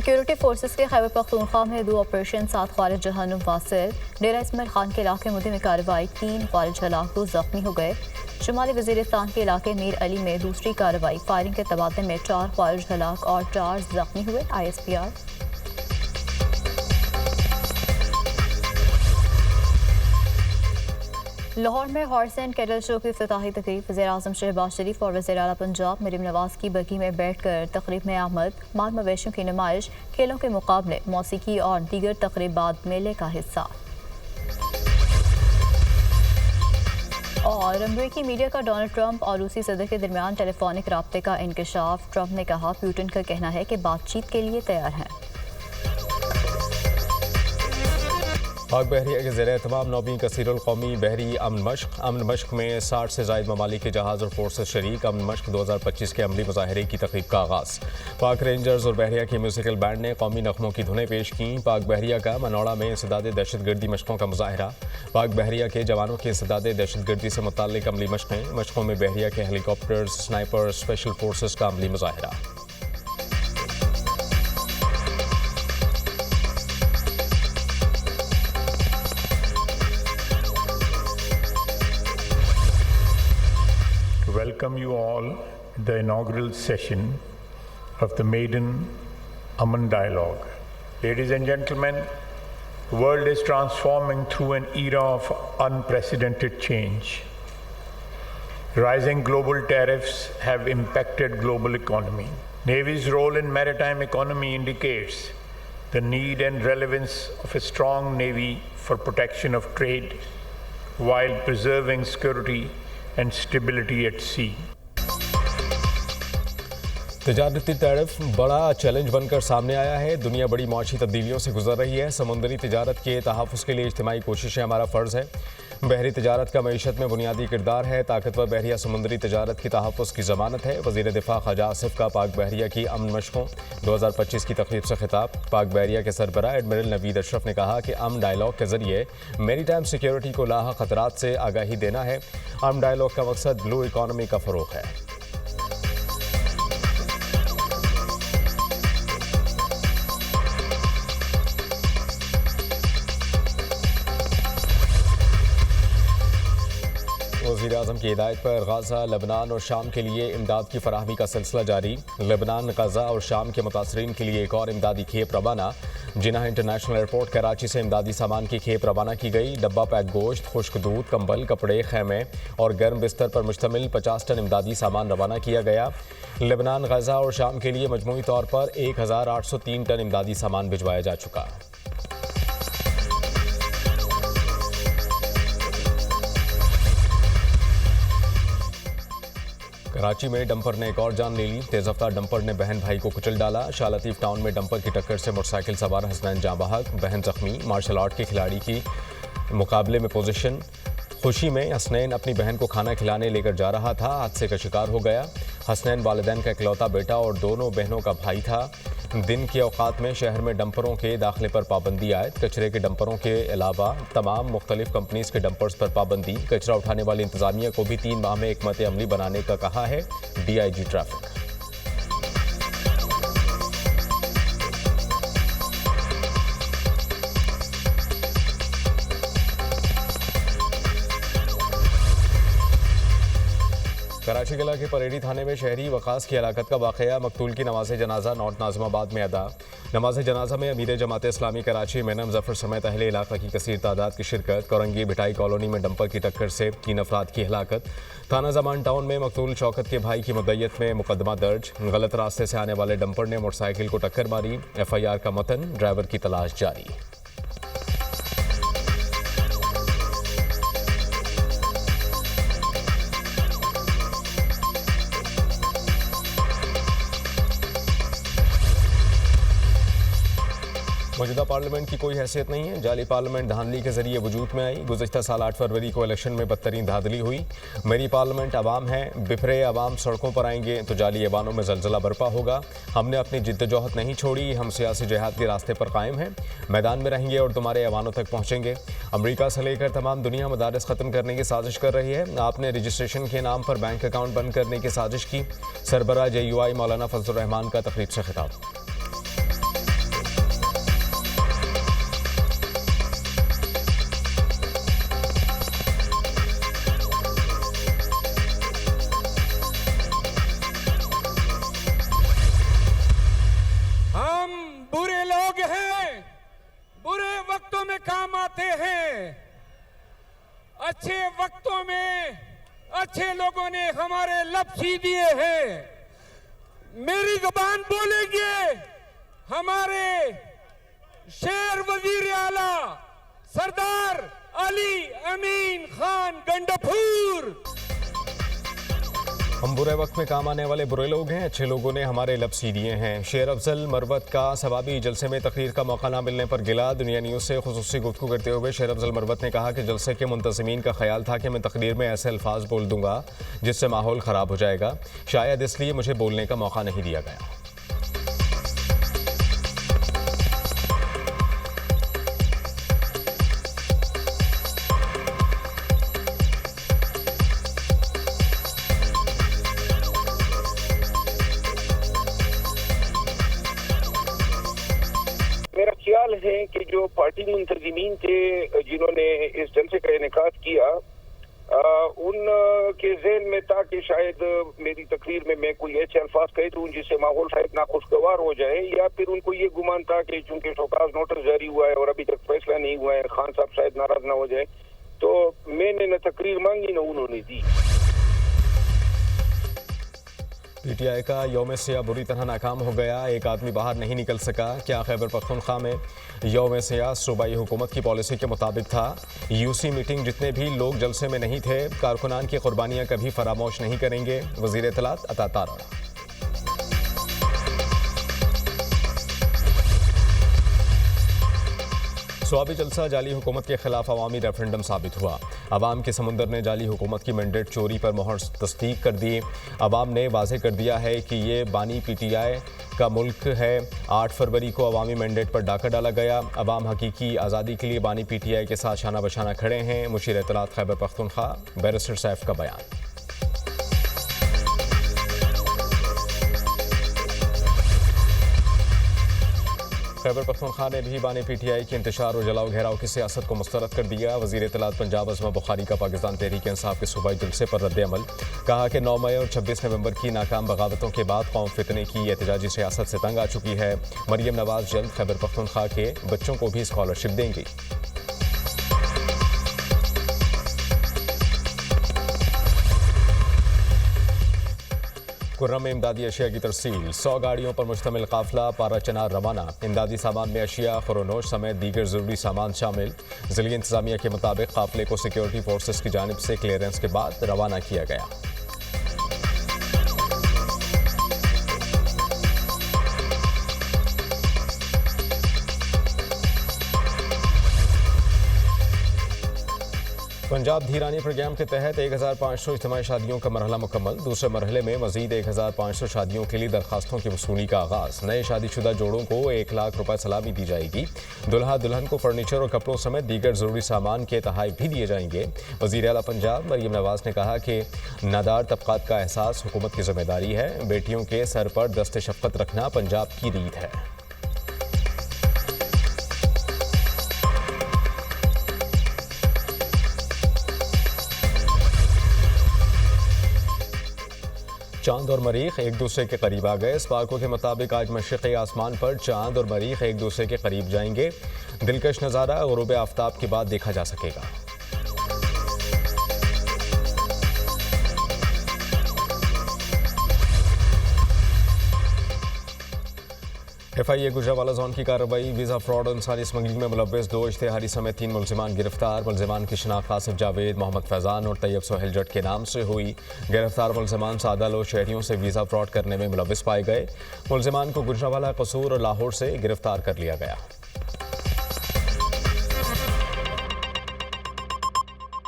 Security forces के खैबर पख्तूनख्वा में 2 operation 7 ख्वारिज जहन्नुम वासिल। डेरा इस्माइल खान के इलाके मुद्दे में कार्रवाई, 3 ख्वारिज हलाक, 2 जख्मी हो गए। शुमाली वजीरिस्तान के इलाके मीर अली में दूसरी कार्रवाई, फायरिंग के तबादले में 4 ख्वारिज हलाक और 4 जख्मी हुए। ISPR लाहौर में हॉर्स एंड कैटल शो की इफ्तिताही तकरीब, वज़ीर-ए-आज़म शहबाज शरीफ और वज़ीर आला पंजाब मरीम नवाज की बगी में बैठकर तकरीब में आमद। माल मवेशियों की नुमाइश, खेलों के मुकाबले, मौसीकी और दीगर तकरीबात मेले का हिस्सा। और अमरीकी मीडिया का डोनाल्ड ट्रंप और रूसी सदर के दरमियान टेलीफोनिक राब्ते का इंकशाफ। ट्रंप ने कहा पुतिन का कहना है कि बातचीत के लिए तैयार हैं। पाक बहरिया के ज़ेर तमाम 9वीं कसीरुल कौमी बहरी अमन मश्क में 60 से ज़ायद ममालिक के जहाज़ और फोर्सेस शरीक। अमन मश्क 2025 के अमली मुजाहरे की तक़रीब का आगाज़। पाक रेंजर्स और बहरिया की म्यूजिकल बैंड ने कौमी नग़मों की धुनें पेश की। पाक बहरिया का मनौड़ा में इंसदाद दहशतगर्दी मशक़ों का मुजाहरा। पाक बहरिया के जवानों की इंसदाद दहशतगर्दी से मुताल्लिक़ अमली मशक़ों में बहरिया के हेलीकॉप्टर्स, स्नाइपर, स्पेशल फोर्सेस का अमली मुजाहरा। Welcome you all to the inaugural session of the Maiden Aman Dialogue. Ladies and gentlemen, the world is transforming through an era of unprecedented change. Rising global tariffs have impacted global economy. Navy's role in maritime economy indicates the need and relevance of a strong navy for protection of trade while preserving security and stability at sea. तजारती tariff बड़ा challenge बनकर सामने आया है। दुनिया बड़ी मौशी तब्दीलियों से गुजर रही है। समुद्री तिजारत के तहफ़्फ़ुज़ के लिए इज्तिमाई कोशिशें हमारा फ़र्ज़ है। बहरी तिजारत का मईशत में बुनियादी किरदार है। ताकतवर बहरिया समुद्री तिजारत की तहफ़्फ़ुज़ की ज़मानत है। वज़ीर दिफ़ा ख्वाजा आसिफ का पाक बहरिया की अमन मशक़ों 2025 की तक़रीब से खिताब। पाक बहरिया के सरबराह एडमिरल नवीद अशरफ ने कहा कि अमन डायलॉग के ज़रिए मैरीटाइम सिक्योरिटी को लाहक़ ख़तरात से आगाही देना है। अमन डायलॉग का मकसद ब्लू इकॉनमी का फ़रोग़ है। वज़ीर-ए-आज़म की हिदायत पर गाज़ा, लबनान और शाम के लिए इमदाद की फराहमी का सिलसिला जारी। लबनान, गाज़ा और शाम के मुतासरीन के लिए एक और इमदादी खेप रवाना। जिन्ना इंटरनेशनल एयरपोर्ट कराची से इमदादी सामान की खेप रवाना की गई। डब्बा पैक गोश्त, खुश्क दूध, कंबल, कपड़े, खैमे और गर्म बिस्तर पर मुश्तमिल 50 टन इमदादी सामान रवाना किया गया। लबनान, गाज़ा और शाम के लिए मजमूई तौर पर 1803 टन इमदादी सामान भिजवाया जा चुका। कराची में डंपर ने एक और जान ले ली। तेज रफ्तार डंपर ने बहन भाई को कुचल डाला। शाह लतीफ़ टाउन में डंपर की टक्कर से मोटरसाइकिल सवार हसनैन जाँ बहक, बहन जख्मी। मार्शल आर्ट के खिलाड़ी की मुकाबले में पोजीशन। खुशी में हसनैन अपनी बहन को खाना खिलाने लेकर जा रहा था, हादसे का शिकार हो गया। हसनैन वालिदैन का इकलौता बेटा और दोनों बहनों का भाई था। दिन के औकात में शहर में डंपरों के दाखिले पर पाबंदी आयद। कचरे के डंपरों के अलावा तमाम मुख्तलिफ कंपनीज के डंपर्स पर पाबंदी। कचरा उठाने वाली इंतजामिया को भी 3 माह में हिकमत अमली बनाने का कहा है DIG ट्रैफिक। कराची जिला के परेडी थाने में शहरी वकास की हलाकत का वाक़या। मकतूल की नमाज जनाजा नॉर्थ नाज़िमाबाद में अदा। नमाज जनाजा में अमीर जमात इस्लामी कराची मेनम जफर समेत अहले इलाका की कसीर तादाद की शिरकत। कोरंगी भिटाई कॉलोनी में डंपर की टक्कर से 3 अफराद की हलाकत। थाना जमान टाउन में मकतूल शौकत के भाई की मुद्दयत में मुकदमा दर्ज। गलत रास्ते से आने वाले डंपर ने मोटरसाइकिल को टक्कर मारी। FIR का मतन, ड्राइवर की तलाश जारी। मौजूदा पार्लियामेंट की कोई हैसियत नहीं है। जाली पार्लियामेंट धांधली के जरिए वजूद में आई। गुज़श्ता साल 8 फरवरी को इलेक्शन में बदतरीन धांधली हुई। मेरी पार्लियामेंट अवाम है, बिफरे अवाम सड़कों पर आएंगे तो जाली ऐवानों में जलजला बरपा होगा। हमने अपनी जिद्दोजहद नहीं छोड़ी, हम सियासी जिहाद के रास्ते पर कायम हैं। मैदान में रहेंगे और तुम्हारे ऐवानों तक पहुँचेंगे। अमरीका से लेकर तमाम दुनिया मदारिस ख़त्म करने की साजिश कर रही है। आपने रजिस्ट्रेशन के नाम पर बैंक अकाउंट बंद करने की साजिश की। सरबराह JUI मौलाना फजलुर रहमान का तकरीब से खिताब। वक्तों में अच्छे लोगों ने हमारे लब सी दिए हैं। मेरी जुबान बोलेंगे हमारे शेर वजीर आला सरदार अली अमीन खान गंडापुर। हम बुरे वक्त में काम आने वाले बुरे लोग हैं, अच्छे लोगों ने हमारे लब सी दिए हैं। शेर अफजल मरवत का सवाबी जलसे में तकरीर का मौका ना मिलने पर गिला। दुनिया न्यूज़ से खुसूसी गुफ्तगू करते हुए शेर अफजल मरवत ने कहा कि जलसे के मुंतज़मीन का ख्याल था कि मैं तकरीर में ऐसे अल्फाज बोल दूंगा जिससे माहौल ख़राब हो जाएगा, शायद इसलिए मुझे बोलने का मौका नहीं दिया गया। मेरा ख्याल है कि जो पार्टी मुंतज़मीन थे जिन्होंने इस जलसे का इनेकाद किया, उनके ज़हन में था कि शायद मेरी तकरीर में मैं कोई ऐसे अल्फाज कह दूं जिससे माहौल शायद नाखुशगवार हो जाए, या फिर उनको ये गुमान था कि चूंकि शोकाज नोटिस जारी हुआ है और अभी तक फैसला नहीं हुआ है, खान साहब शायद नाराज ना हो जाए, तो मैंने न तकरीर मांगी न उन्होंने दी। पीटीआई का यौम सियाह बुरी तरह नाकाम हो गया, एक आदमी बाहर नहीं निकल सका। क्या खैबर पख्तूनख्वा में यौम सियाह सूबाई हुकूमत की पॉलिसी के मुताबिक था? यूसी मीटिंग जितने भी लोग जलसे में नहीं थे, कारकुनान की कुर्बानियां कभी फरामोश नहीं करेंगे, वज़ीर इत्तलात अता तारा। स्वाबी जलसा जाली हुकूमत के खिलाफ अवामी रेफरेंडम साबित हुआ। अवाम के समुंदर ने जाली हुकूमत की मैंडेट चोरी पर मोहर तस्दीक कर दी। अवाम ने वाज़ेह कर दिया है कि ये बानी पीटीआई का मुल्क है। 8 फरवरी को अवामी मैंडेट पर डाका डाला गया। अवाम हकीकी आज़ादी के लिए बानी पीटीआई के साथ शाना बशाना खड़े हैं। मुशीर इत्तलात खैबर पख्तूनख्वा बैरिस्टर सैफ का बयान। खैबर पख्तूनख्वा ने भी बानी पीटीआई के इंतशार और जलाओ घेराव की सियासत को मुस्तरद कर दिया। वज़ीर इत्तलात पंजाब अज़मा बुखारी का पाकिस्तान तहरीक इंसाफ के सूबाई जलसे पर रद्द-ए-अमल। कहा कि 9 मई और 26 नवंबर की नाकाम बगावतों के बाद कौम फितने की एहतजाजी सियासत से तंग आ चुकी है। मरियम नवाज जल्द खैबर पख्तूनख्वा के बच्चों को भी स्कॉलरशिप देंगी। खुर्रम में इमदादी अशिया की तरसील, 100 गाड़ियों पर मुश्तमिल काफिला पारा चनार रवाना। इमदादी सामान में अशिया, खुरोनोश समेत दीगर ज़रूरी सामान शामिल। ज़िली इंतज़ामिया के मुताबिक काफिले को सिक्योरिटी फोर्सेस की जानिब से क्लियरेंस के बाद रवाना किया गया। पंजाब धीरानी प्रोग्राम के तहत 1500 इज्तिमाई शादियों का मरहला मुकम्मल। दूसरे मरहले में मजीद 1500 शादियों के लिए दरखास्तों की वसूली का आगाज़। नए शादीशुदा जोड़ों को 1 लाख रुपए सलामी दी जाएगी। दुल्हा दुल्हन को फर्नीचर और कपड़ों समेत दीगर ज़रूरी सामान के तोहफ़े भी दिए जाएंगे। वज़ीर आला पंजाब मरियम नवाज ने कहा कि नादार तबक़ात का एहसास हुकूमत की जिम्मेदारी है। बेटियों के सर पर दस्ते शफ़क़त रखना पंजाब की रीत है। चांद और मरीख एक दूसरे के करीब आ गए। स्पार्को के मुताबिक आज मशरिक़ी आसमान पर चांद और मरीख एक दूसरे के करीब जाएंगे। दिलकश नज़ारा ग़ुरूब आफ्ताब के बाद देखा जा सकेगा। FIA गुजरावाला जोन की कार्रवाई। वीज़ा फ्रॉड और इंसानी स्मगलिंग में मुलव्वस 2 इश्तिहारी समेत 3 मुलजिमान गिरफ्तार। मुलजिमान की शनाख्त आसिफ जावेद, मोहम्मद फैज़ान और तैयब सोहेल जट के नाम से हुई। गिरफ्तार मुलजिमान सादा लोग शहरियों से वीज़ा फ्रॉड करने में मुलव्वस पाए गए। मुलजिमान को गुजरावाला, कसूर और लाहौर से गिरफ्तार कर लिया गया।